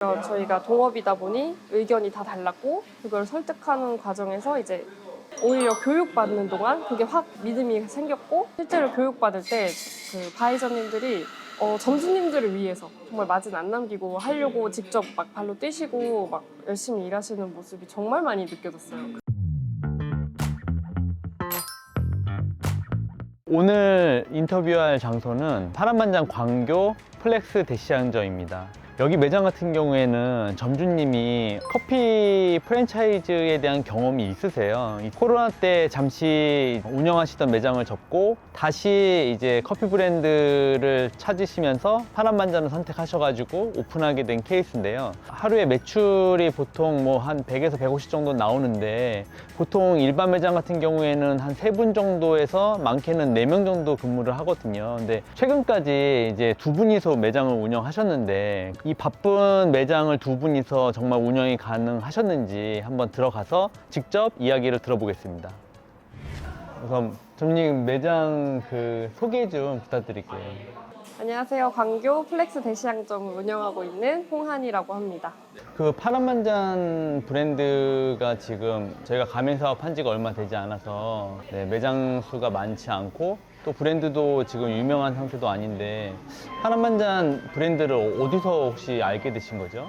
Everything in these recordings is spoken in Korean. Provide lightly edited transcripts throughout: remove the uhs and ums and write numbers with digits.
저희가 동업이다 보니 의견이 다 달랐고 그걸 설득하는 과정에서 이제 오히려 교육받는 동안 그게 확 믿음이 생겼고 실제로 교육받을 때 그 바이저님들이 점주님들을 위해서 정말 마진 안 남기고 하려고 직접 막 발로 뛰시고 막 열심히 일하시는 모습이 정말 많이 느껴졌어요. 오늘 인터뷰할 장소는 파란만장 광교 플렉스 대시장점입니다. 여기 매장 같은 경우에는 점주님이 커피 프랜차이즈에 대한 경험이 있으세요. 이 코로나 때 잠시 운영하시던 매장을 접고 다시 이제 커피 브랜드를 찾으시면서 파란만장을 선택하셔가지고 오픈하게 된 케이스인데요. 하루에 매출이 보통 뭐 한 100에서 150 정도 나오는데 보통 일반 매장 같은 경우에는 한 3분 정도에서 많게는 4명 정도 근무를 하거든요. 근데 최근까지 이제 2분이서 매장을 운영하셨는데 이 바쁜 매장을 2분이서 정말 운영이 가능하셨는지 한번 들어가서 직접 이야기를 들어보겠습니다. 우선 점님 매장 소개 좀 부탁드릴게요. 안녕하세요. 광교 플렉스 대시장점을 운영하고 있는 홍한이라고 합니다. 그 파란만장 브랜드가 지금 저희가 가맹 사업한 지가 얼마 되지 않아서 매장 수가 많지 않고 또 브랜드도 지금 유명한 상태도 아닌데 파란만장 브랜드를 어디서 혹시 알게 되신 거죠?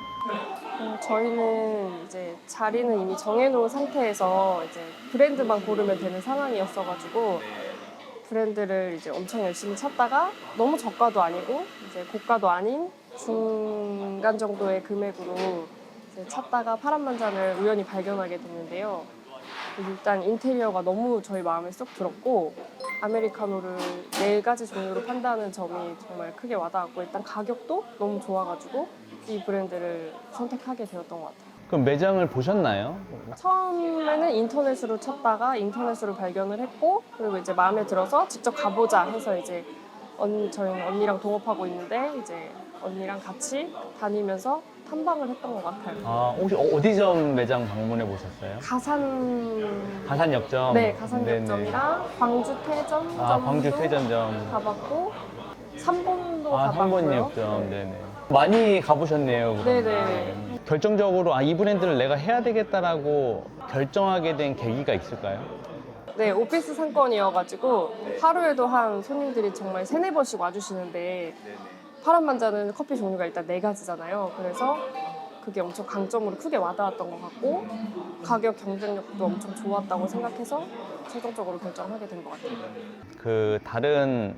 저희는 이제 자리는 이미 정해놓은 상태에서 이제 브랜드만 고르면 되는 상황이었어가지고 브랜드를 이제 엄청 열심히 찾다가 너무 저가도 아니고 이제 고가도 아닌 중간 정도의 금액으로 이제 찾다가 파란만장을 우연히 발견하게 됐는데요. 일단 인테리어가 너무 저희 마음에 쏙 들었고 아메리카노를 4가지 종류로 판다는 점이 정말 크게 와닿았고 일단 가격도 너무 좋아가지고 이 브랜드를 선택하게 되었던 것 같아요. 그럼 매장을 보셨나요? 처음에는 인터넷으로 찾다가 인터넷으로 발견을 했고 그리고 이제 마음에 들어서 직접 가보자 해서 이제 저희는 언니랑 동업하고 있는데 이제 언니랑 같이 다니면서 탐방을 했던 것 같아요. 아, 혹시 어디점 매장 방문해 보셨어요? 가산역점? 네, 가산역점이랑 광주 태전점도 광주 태전점. 가봤고 3번도 아, 가봤고요. 3번역점. 네네. 많이 가보셨네요. 그럼. 네네. 결정적으로 이 브랜드를 내가 해야 되겠다라고 결정하게 된 계기가 있을까요? 네, 오피스 상권이어가지고 하루에도 한 손님들이 정말 3-4번씩 와주시는데 파란만장은 커피 종류가 일단 4가지잖아요. 그래서 그게 엄청 강점으로 크게 와닿았던 것 같고 가격 경쟁력도 엄청 좋았다고 생각해서 최종적으로 결정하게 된 것 같아요. 다른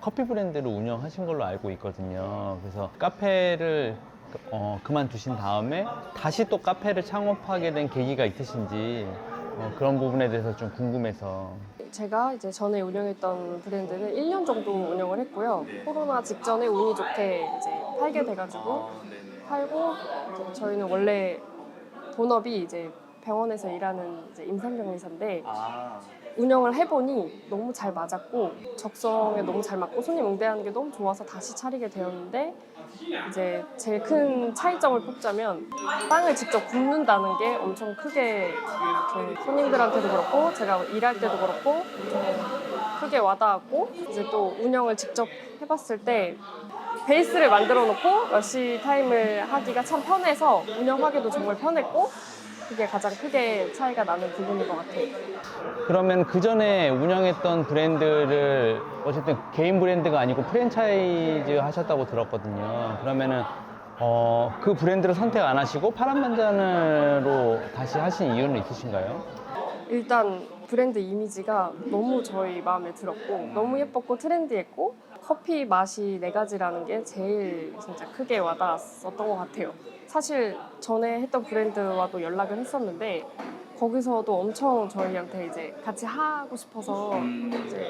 커피 브랜드를 운영하신 걸로 알고 있거든요. 그래서 카페를 그만두신 다음에 다시 또 카페를 창업하게 된 계기가 있으신지 그런 부분에 대해서 좀 궁금해서. 제가 이제 전에 운영했던 브랜드는 1년 정도 운영을 했고요. 코로나 직전에 운이 좋게 이제 팔게 돼가지고 팔고 이제 저희는 원래 본업이 이제 병원에서 일하는 이제 임상병리사인데 운영을 해보니 너무 잘 맞았고 적성에 너무 잘 맞고 손님 응대하는 게 너무 좋아서 다시 차리게 되었는데 이제 제일 큰 차이점을 뽑자면 빵을 직접 굽는다는 게 엄청 크게 손님들한테도 그렇고 제가 일할 때도 그렇고 크게 와닿았고 이제 또 운영을 직접 해봤을 때 베이스를 만들어 놓고 러쉬 타임을 하기가 참 편해서 운영하기도 정말 편했고 그게 가장 크게 차이가 나는 부분인 것 같아요. 그러면 그 전에 운영했던 브랜드를 어쨌든 개인 브랜드가 아니고 프랜차이즈 하셨다고 들었거든요. 그러면은 그 브랜드를 선택 안 하시고 파란만장으로 다시 하신 이유는 있으신가요? 일단 브랜드 이미지가 너무 저희 마음에 들었고 너무 예뻤고 트렌디했고 커피 맛이 4가지라는 게 제일 진짜 크게 와닿았었던 것 같아요. 사실 전에 했던 브랜드와도 연락을 했었는데 거기서도 엄청 저희한테 이제 같이 하고 싶어서 이제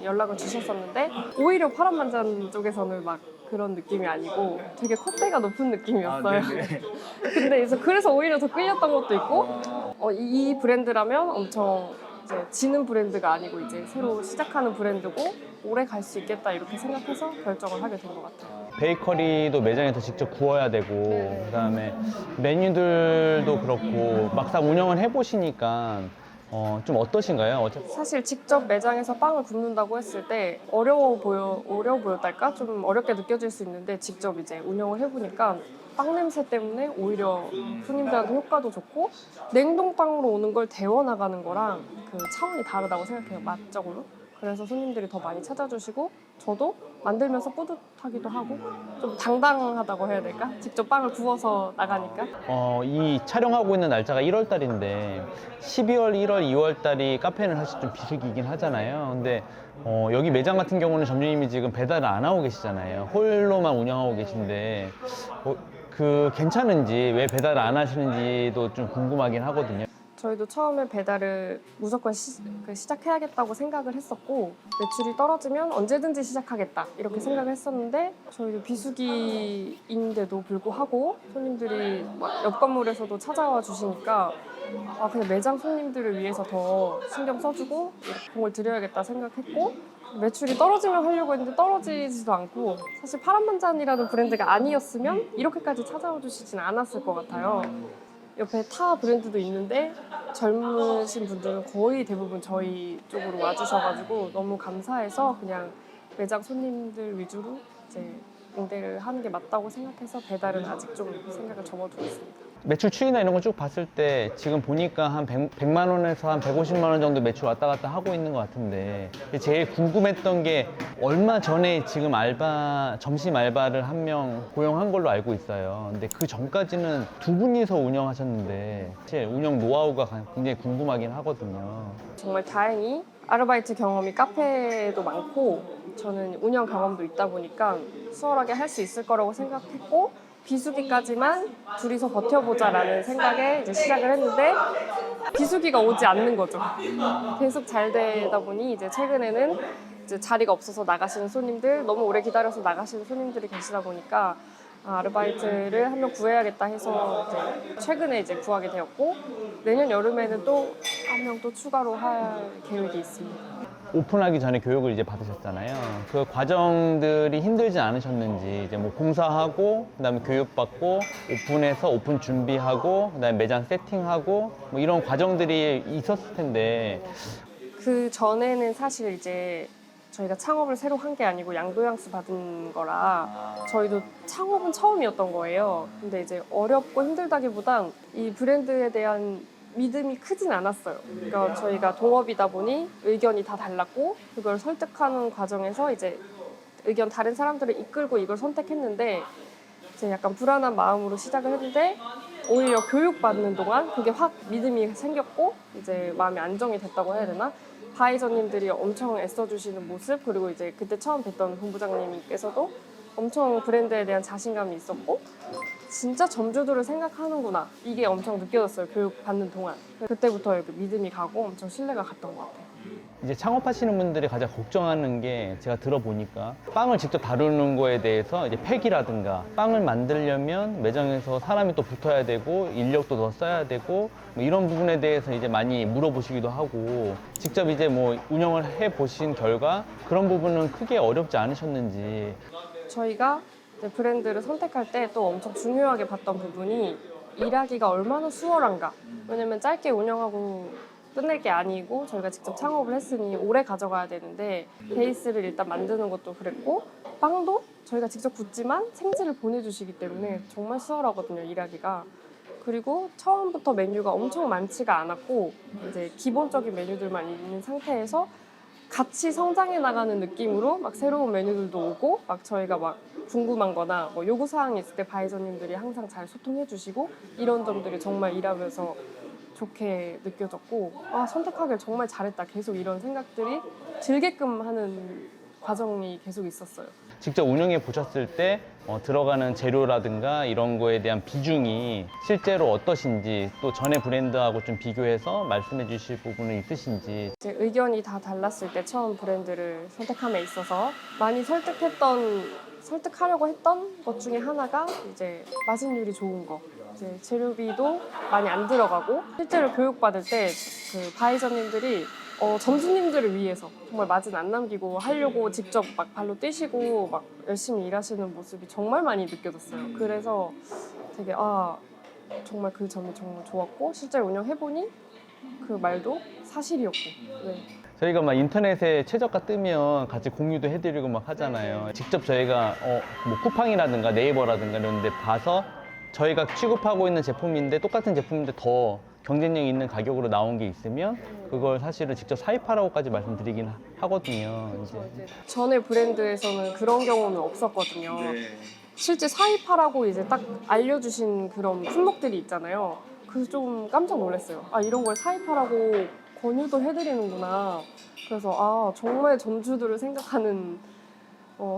연락을 주셨었는데 오히려 파란만장 쪽에서는 막 그런 느낌이 아니고 되게 콧대가 높은 느낌이었어요. 근데 그래서 오히려 더 끌렸던 것도 있고 이 브랜드라면 엄청 이제 지는 브랜드가 아니고 이제 새로 시작하는 브랜드고 오래 갈 수 있겠다 이렇게 생각해서 결정을 하게 된 것 같아요. 베이커리도 매장에서 직접 구워야 되고 그다음에 메뉴들도 그렇고 막상 운영을 해보시니까 좀 어떠신가요? 사실 직접 매장에서 빵을 굽는다고 했을 때 어려워 보였달까? 좀 어렵게 느껴질 수 있는데 직접 이제 운영을 해보니까 빵 냄새 때문에 오히려 손님들한테 효과도 좋고 냉동빵으로 오는 걸 데워나가는 거랑 그 차원이 다르다고 생각해요, 맛적으로. 그래서 손님들이 더 많이 찾아주시고 저도 만들면서 뿌듯하기도 하고 좀 당당하다고 해야 될까? 직접 빵을 구워서 나가니까. 이 촬영하고 있는 날짜가 1월 달인데 12월, 1월, 2월 달이 카페는 사실 좀 비수기이긴 하잖아요. 근데 여기 매장 같은 경우는 점주님이 지금 배달을 안 하고 계시잖아요. 홀로만 운영하고 계신데 그 괜찮은지, 왜 배달을 안 하시는지도 좀 궁금하긴 하거든요. 저희도 처음에 배달을 무조건 시작해야겠다고 생각을 했었고 매출이 떨어지면 언제든지 시작하겠다 이렇게 생각을 했었는데 저희도 비수기인데도 불구하고 손님들이 막 옆 건물에서도 찾아와 주시니까 그냥 매장 손님들을 위해서 더 신경 써주고 공을 들여야겠다 생각했고 매출이 떨어지면 하려고 했는데 떨어지지도 않고 사실 파란만장이라는 브랜드가 아니었으면 이렇게까지 찾아와 주시진 않았을 것 같아요. 옆에 타 브랜드도 있는데 젊으신 분들은 거의 대부분 저희 쪽으로 와주셔가지고 너무 감사해서 그냥 매장 손님들 위주로 이제 응대를 하는 게 맞다고 생각해서 배달은 아직 좀 생각을 접어두고 있습니다. 매출 추이나 이런 거 쭉 봤을 때 지금 보니까 한 100만 원에서 한 150만 원 정도 매출 왔다 갔다 하고 있는 것 같은데 제일 궁금했던 게 얼마 전에 지금 점심 알바를 한 명 고용한 걸로 알고 있어요. 근데 그 전까지는 두 분이서 운영하셨는데 사실 운영 노하우가 굉장히 궁금하긴 하거든요. 정말 다행히 아르바이트 경험이 카페도 많고 저는 운영 경험도 있다 보니까 수월하게 할 수 있을 거라고 생각했고 비수기까지만 둘이서 버텨보자라는 생각에 이제 시작을 했는데 비수기가 오지 않는 거죠. 계속 잘 되다 보니 이제 최근에는 이제 자리가 없어서 나가시는 손님들, 너무 오래 기다려서 나가시는 손님들이 계시다 보니까 아르바이트를 한 명 구해야겠다 해서 이제 최근에 이제 구하게 되었고 내년 여름에는 또 한 명 또 추가로 할 계획이 있습니다. 오픈하기 전에 교육을 이제 받으셨잖아요. 그 과정들이 힘들지 않으셨는지, 이제 뭐 공사하고, 그다음에 교육받고, 오픈해서 오픈 준비하고, 그다음에 매장 세팅하고, 뭐 이런 과정들이 있었을 텐데. 그 전에는 사실 이제 저희가 창업을 새로 한 게 아니고 양도양수 받은 거라 저희도 창업은 처음이었던 거예요. 근데 이제 어렵고 힘들다기보단 이 브랜드에 대한 믿음이 크진 않았어요. 그러니까 저희가 동업이다 보니 의견이 다 달랐고 그걸 설득하는 과정에서 이제 의견 다른 사람들을 이끌고 이걸 선택했는데 이제 약간 불안한 마음으로 시작을 했는데 오히려 교육받는 동안 그게 확 믿음이 생겼고 이제 마음이 안정이 됐다고 해야 되나? 바이저님들이 엄청 애써주시는 모습 그리고 이제 그때 처음 뵀던 본부장님께서도 엄청 브랜드에 대한 자신감이 있었고 진짜 점주들을 생각하는구나 이게 엄청 느껴졌어요. 교육 받는 동안. 그때부터 이렇게 믿음이 가고 엄청 신뢰가 갔던 것 같아요. 이제 창업하시는 분들이 가장 걱정하는 게 제가 들어보니까 빵을 직접 다루는 거에 대해서 이제 팩이라든가 빵을 만들려면 매장에서 사람이 또 붙어야 되고 인력도 더 써야 되고 뭐 이런 부분에 대해서 이제 많이 물어보시기도 하고 직접 이제 뭐 운영을 해 보신 결과 그런 부분은 크게 어렵지 않으셨는지. 저희가 이제 브랜드를 선택할 때 또 엄청 중요하게 봤던 부분이 일하기가 얼마나 수월한가. 왜냐면 짧게 운영하고 끝낼 게 아니고 저희가 직접 창업을 했으니 오래 가져가야 되는데 베이스를 일단 만드는 것도 그랬고 빵도 저희가 직접 굽지만 생지를 보내주시기 때문에 정말 수월하거든요, 일하기가. 그리고 처음부터 메뉴가 엄청 많지가 않았고 이제 기본적인 메뉴들만 있는 상태에서 같이 성장해 나가는 느낌으로 막 새로운 메뉴들도 오고 막 저희가 막 궁금한 거나 뭐 요구사항이 있을 때 바이저님들이 항상 잘 소통해 주시고 이런 점들이 정말 일하면서 좋게 느껴졌고 선택하길 정말 잘했다. 계속 이런 생각들이 들게끔 하는 과정이 계속 있었어요. 직접 운영해 보셨을 때 들어가는 재료라든가 이런 거에 대한 비중이 실제로 어떠신지 또 전에 브랜드하고 좀 비교해서 말씀해 주실 부분은 있으신지. 제 의견이 다 달랐을 때 처음 브랜드를 선택함에 있어서 많이 설득하려고 했던 것 중에 하나가 이제 마진율이 좋은 거. 이제 재료비도 많이 안 들어가고 실제로 교육받을 때 그 바이저님들이 점주님들을 위해서 정말 마진 안 남기고 하려고 직접 막 발로 뛰시고 막 열심히 일하시는 모습이 정말 많이 느껴졌어요. 그래서 되게 정말 그 점이 정말 좋았고 실제로 운영해보니 그 말도 사실이었고. 네. 저희가 막 인터넷에 최저가 뜨면 같이 공유도 해드리고 막 하잖아요. 직접 저희가 뭐 쿠팡이라든가 네이버라든가 이런 데 봐서 저희가 취급하고 있는 제품인데 똑같은 제품인데 더 경쟁력 있는 가격으로 나온 게 있으면 그걸 사실은 직접 사입하라고까지 말씀드리긴 하거든요. 이제. 전에 브랜드에서는 그런 경우는 없었거든요. 네. 실제 사입하라고 이제 딱 알려주신 그런 품목들이 있잖아요. 그래서 좀 깜짝 놀랐어요. 아, 이런 걸 사입하라고 권유도 해드리는구나. 그래서 아, 정말 전주들을 생각하는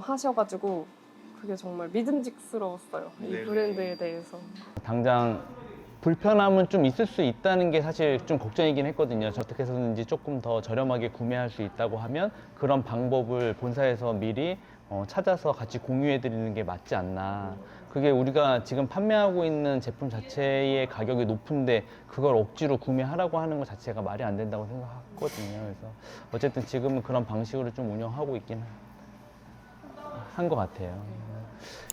하셔가지고 그게 정말 믿음직스러웠어요. 이 네네. 브랜드에 대해서. 당장 불편함은 좀 있을 수 있다는 게 사실 좀 걱정이긴 했거든요. 어떻게 해서든지 조금 더 저렴하게 구매할 수 있다고 하면 그런 방법을 본사에서 미리 찾아서 같이 공유해 드리는 게 맞지 않나. 그게 우리가 지금 판매하고 있는 제품 자체의 가격이 높은데 그걸 억지로 구매하라고 하는 것 자체가 말이 안 된다고 생각하거든요. 그래서 어쨌든 지금은 그런 방식으로 좀 운영하고 있긴 한 것 같아요.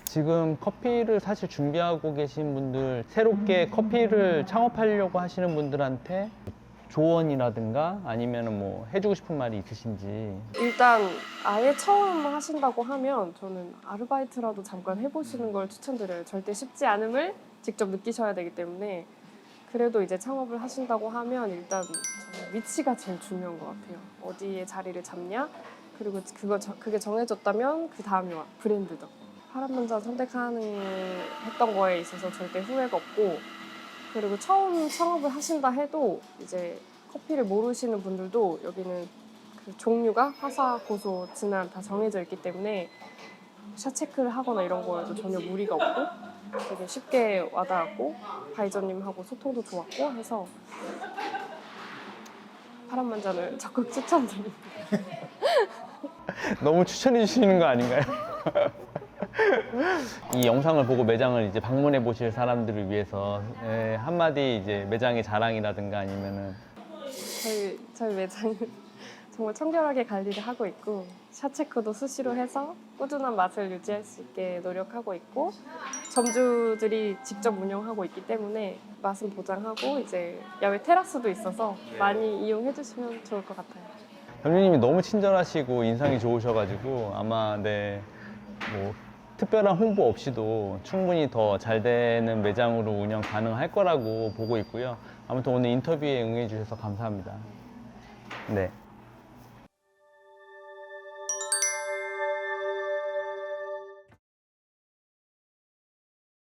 지금 커피를 사실 준비하고 계신 분들, 새롭게 커피를 창업하려고 하시는 분들한테 조언이라든가 아니면 뭐 해주고 싶은 말이 있으신지. 일단 아예 처음 하신다고 하면 저는 아르바이트라도 잠깐 해보시는 걸 추천드려요. 절대 쉽지 않음을 직접 느끼셔야 되기 때문에. 그래도 이제 창업을 하신다고 하면 일단 저는 위치가 제일 중요한 것 같아요. 어디에 자리를 잡냐? 그리고 그게 정해졌다면 그 다음이 와, 브랜드도. 파란만장 했던 거에 있어서 절대 후회가 없고, 그리고 처음 창업을 하신다 해도 이제 커피를 모르시는 분들도 여기는 그 종류가 화사, 고소, 진한 다 정해져 있기 때문에 샷 체크를 하거나 이런 거에도 전혀 무리가 없고 되게 쉽게 와닿았고 바이저님하고 소통도 좋았고 해서 파란만장을 적극 추천드립니다. 너무 추천해 주시는 거 아닌가요? 이 영상을 보고 매장을 이제 방문해 보실 사람들을 위해서 한마디 이제 매장의 자랑이라든가 아니면은 저희 매장은 정말 청결하게 관리를 하고 있고 샷 체크도 수시로 해서 꾸준한 맛을 유지할 수 있게 노력하고 있고 점주들이 직접 운영하고 있기 때문에 맛은 보장하고 이제 야외 테라스도 있어서 많이 이용해 주시면 좋을 것 같아요. 점주님이 너무 친절하시고 인상이 좋으셔가지고 아마 뭐 특별한 홍보 없이도 충분히 더 잘 되는 매장으로 운영 가능할 거라고 보고 있고요. 아무튼 오늘 인터뷰에 응해 주셔서 감사합니다. 네.